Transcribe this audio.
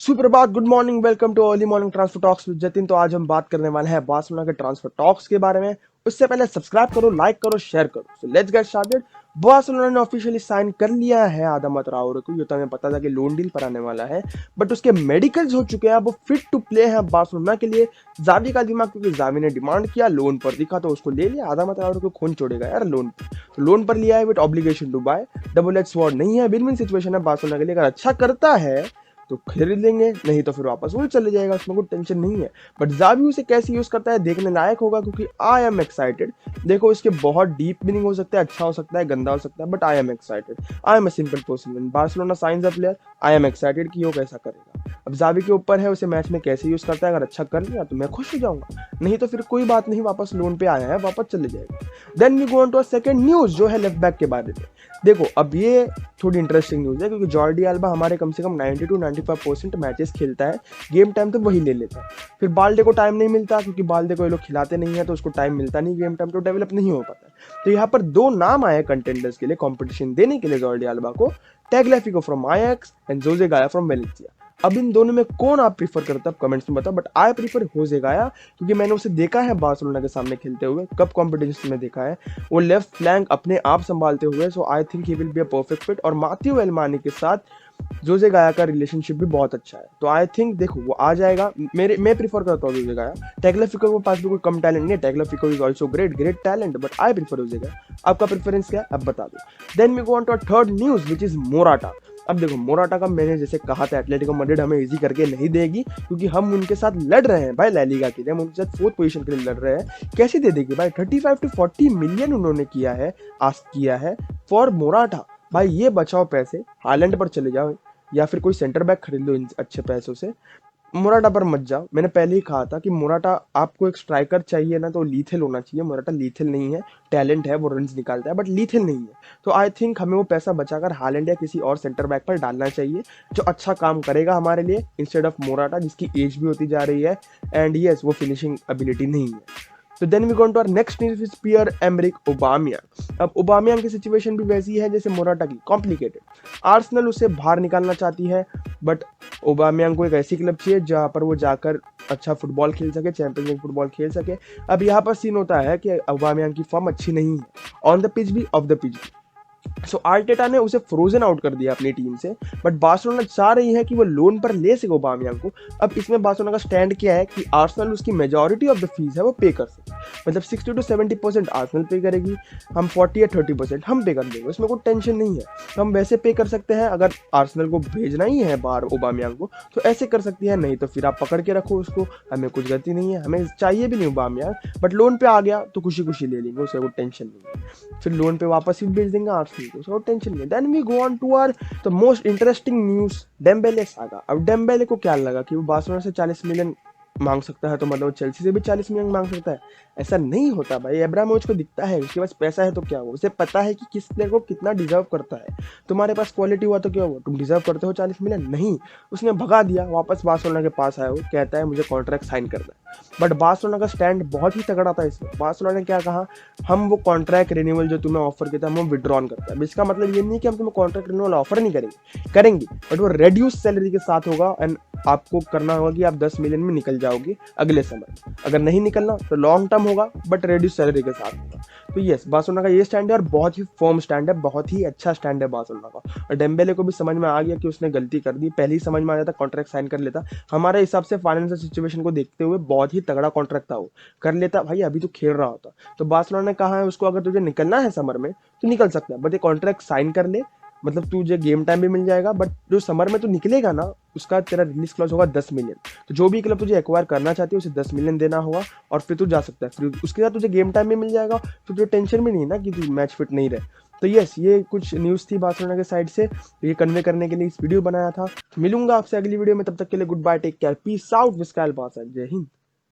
सुप्रभात, good morning, welcome too early morning transfer talks with Jatin. तो आज हम बात करने वाले हैं बार्सिलोना के ट्रांसफर टॉक्स के बारे में। उससे पहले सब्सक्राइब करो, लाइक करो, शेयर करो। So let's get started. Barcelona ने ऑफिशियली साइन कर लिया है आदामा ट्राओरे को। ये तो हमें पता था कि लोन डील पर आने वाला है, बट उसके मेडिकल्स हो चुके हैं, वो फिट टू प्ले है बार्सिलोना के लिए। जावी का दिमाग, क्योंकि जावी ने डिमांड किया, लोन पर दिखा तो उसको ले लिया। आदामा ट्राओरे को खून छोड़ेगा यार लोन पर, तो लोन पर लिया है with obligation to buy. Double edge sword नहीं है, विन विन सिचुएशन है बार्सिलोना के लिए। अगर अच्छा करता है तो खरीद लेंगे, नहीं तो फिर वापस वही चले जाएगा, उसमें कोई टेंशन नहीं है। बट जावी उसे कैसे यूज करता है देखने लायक होगा, क्योंकि आई एम एक्साइटेड। देखो, इसके बहुत डीप मीनिंग हो सकता है, अच्छा हो सकता है, गंदा हो सकता है, but I am excited. I am a simple person. When Barcelona science a player, I am excited कि वो कैसा करेगा। अब जावी के ऊपर है उसे मैच में कैसे यूज करता है। अगर अच्छा कर लिया तो मैं खुश हो जाऊंगा, नहीं तो फिर कोई बात नहीं, वापस लोन पे आया है, वापस चले जाएगा। Then we go on to a second news, जो है लेफ्ट बैक के बारे में। देखो, अब ये थोड़ी इंटरेस्टिंग न्यूज़ है, क्योंकि जॉर्डी अल्बा हमारे कम से कम 90 to 95% मैचेस खेलता है। गेम टाइम तो वही ले लेता है। फिर बाल्डे को टाइम नहीं मिलता, क्योंकि बाल्डे को ये लोग खिलाते नहीं है, तो उसको टाइम मिलता नहीं, गेम टाइम तो डेवलप नहीं हो पाता। तो यहाँ पर दो नाम आए कंटेंडर्स के लिए, कंपटीशन देने के लिए जॉर्डी अल्बा को। टैगलेफिको फ्रॉम आयाक्स एंड जोजे गाया फ्रॉम वेलेंसिया। अब इन दोनों में कौन आप प्रीफर करते हैं, कमेंट्स में बताओ। बट आई प्रीफर होजे गाया, क्योंकि मैंने उसे देखा है बार्सिलोना के सामने खेलते हुए, कप कॉम्पिटिशन में देखा है। वो लेफ्ट फ्लैंक अपने आप संभालते हुए, so I think he will be a perfect fit. और माथियो एल्मानी के साथ जोजे गाया का रिलेशनशिप भी बहुत अच्छा है, तो आई थिंक देखो वो आ जाएगा। मैं प्रीफर करता हूँ जोजे गाया। टैगलेफिको के पास भी कोई कम टैलेंट नहीं है, Tagliafico is also great talent, but I prefer Jose Gaya. आपका प्रेफरेंस क्या है, अब बता दो। Then we go on to third news which is Morata. अब देखो, मोराटा का मैंने जैसे कहा था, एटलेटिको मैड्रिड हमें इजी करके नहीं देगी, क्योंकि हम उनके साथ लड़ रहे हैं भाई, ला लीगा के लिए हम उनके साथ फोर्थ पोजीशन के लिए लड़ रहे हैं। कैसे दे देगी भाई, 35 to 40 मिलियन उन्होंने किया है, आस्क किया है फॉर मोराटा। भाई ये बचाओ पैसे, हालैंड पर चले जाओ, या फिर कोई सेंटर बैक खरीद लो इन अच्छे पैसों से। मोराटा पर मत जाओ। मैंने पहले ही कहा था कि मोराटा, आपको एक स्ट्राइकर चाहिए ना, तो लीथल होना चाहिए। मोराटा लीथल नहीं है, टैलेंट है, वो रन्स निकालता है, बट लीथल नहीं है। तो आई थिंक हमें वो पैसा बचाकर हालैंड या किसी और सेंटर बैक पर डालना चाहिए, जो अच्छा काम करेगा हमारे लिए, इंस्टेड ऑफ मोराटा, जिसकी एज भी होती जा रही है, एंड यस वो फिनिशिंग एबिलिटी नहीं है। तो then we gone to our next news with Pierre Emerick Aubameyang. अब ओबामियांग की सिचुएशन भी वैसी है जैसे मोराटा की, कॉम्प्लिकेटेड। आर्सेनल उसे बाहर निकालना चाहती है, बट ओबामियांग को एक ऐसी क्लब चाहिए जहां पर वो जाकर अच्छा फुटबॉल खेल सके, चैंपियंस लीग फुटबॉल खेल सके। अब यहाँ पर सीन होता है कि ओबामियांग की फॉर्म अच्छी नहीं है, ऑन द पिच भी, ऑफ द पिच भी। सो आर्टेटा ने उसे फ्रोजन आउट कर दिया अपनी टीम से, बट बार्सिलोना चाह रही है कि वो लोन पर ले सके ओबामियांग को। अब इसमें बार्सिलोना का स्टैंड क्या है कि आर्सेनल उसकी मेजॉरिटी ऑफ द फीस है वो पे कर सके, मतलब 60 to 70% आर्सेनल पे करेगी, हम 40 या 30% हम पे कर देंगे, उसमें कोई टेंशन नहीं है। तो हम वैसे पे कर सकते हैं, अगर आर्सेनल को भेजना ही है बाहर ओबामियांग को तो ऐसे कर सकती है, नहीं तो फिर आप पकड़ के रखो उसको, हमें कुछ गलती नहीं है, हमें चाहिए भी नहीं ओबामियांग, बट लोन पे आ गया तो खुशी खुशी ले लेंगे, उससे कोई टेंशन नहीं है। फिर लोन पे वापस भी भेज देंगे आर्सेनल को, सो टेंशन नहीं। Then we go on to our the most interesting news, Dembele saga. अब डेम्बेले को क्या लगा कि वो बार्सिलोना से 40 मिलियन मांग सकता है, तो मतलब चेल्सी से भी 40 मिलियन मांग सकता है? ऐसा नहीं होता भाई। अब्रामोविच को दिखता है उसके पास पैसा है तो क्या हुआ, उसे पता है कि किस प्लेयर को कितना डिजर्व करता है। तुम्हारे पास क्वालिटी हुआ तो क्या हुआ, तुम डिजर्व करते हो 40 मिलियन? नहीं, उसने भगा दिया, वापस बार्सिलोना के पास आया, वो कहता है मुझे कॉन्ट्रैक्ट साइन करना है। बट बार्सिलोना का स्टैंड बहुत ही तगड़ा था इसमें। बार्सिलोना ने क्या कहा, हम वो कॉन्ट्रैक्ट रिन्यूअल जो तुम्हें ऑफर किया था हम विड्रॉन करते हैं। इसका मतलब ये नहीं कि हम तुम्हें कॉन्ट्रैक्ट रिन्यूअल ऑफर नहीं करेंगे, बट वो रेड्यूस सैलरी के साथ होगा, एंड आपको करना होगा कि आप 10 मिलियन में निकल जाओगे अगले समय। अगर नहीं निकलना तो लॉन्ग टर्म होगा, बट रेड्यूस सैलरी के साथ होगा। तो यस, बार्सिलोना का ये स्टैंड है, और बहुत ही फर्म स्टैंड है, बहुत ही अच्छा स्टैंड है बार्सिलोना का। और डेम्बेले को भी समझ में आ गया कि उसने गलती कर दी, पहले ही समझ में आ जाता, कॉन्ट्रैक्ट साइन कर लेता। हमारे हिसाब से फाइनेंशियल सिचुएशन को देखते हुए बहुत ही तगड़ा कॉन्ट्रैक्ट था, वो कर लेता भाई, अभी तो खेल रहा होता। तो बार्सिलोना ने कहा है उसको, अगर तुझे निकलना है समर में तो निकल सकता है, बट ये कॉन्ट्रैक्ट साइन कर ले, मतलब तुझे गेम टाइम भी मिल जाएगा, बट जो समर में तू निकलेगा ना, उसका तेरा रिलीज क्लॉज होगा 10 मिलियन। तो जो भी क्लब तुझे एक्वायर करना चाहती है उसे 10 मिलियन देना होगा, और फिर तू जा सकता है। फिर उसके साथ तुझे गेम टाइम भी मिल जाएगा, तो तुझे टेंशन भी नहीं ना कि तू मैच फिट नहीं रहे। तो यस, ये कुछ न्यूज़ थी बार्सिलोना के साइड से, ये कन्वे करने के लिए इस वीडियो बनाया था। मिलूंगा आपसे अगली वीडियो में, तब तक के लिए goodbye, take care, peace out, विस्कायल बासा, जय हिंद।